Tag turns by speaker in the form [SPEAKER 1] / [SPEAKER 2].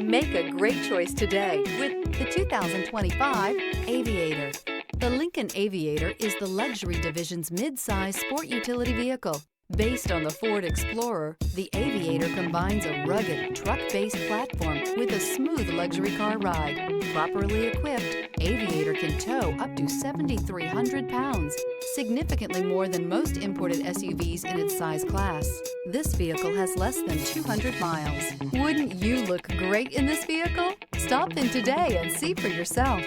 [SPEAKER 1] Make a great choice today with the 2025 Aviator. The Lincoln Aviator is the luxury division's mid-size sport utility vehicle. Based on the Ford Explorer, the Aviator combines a rugged, truck-based platform with a smooth luxury car ride. Properly equipped, Aviator can tow up to 7,300 pounds, significantly more than most imported SUVs in its size class. This vehicle has less than 200 miles. Wouldn't you look great in this vehicle? Stop in today and see for yourself.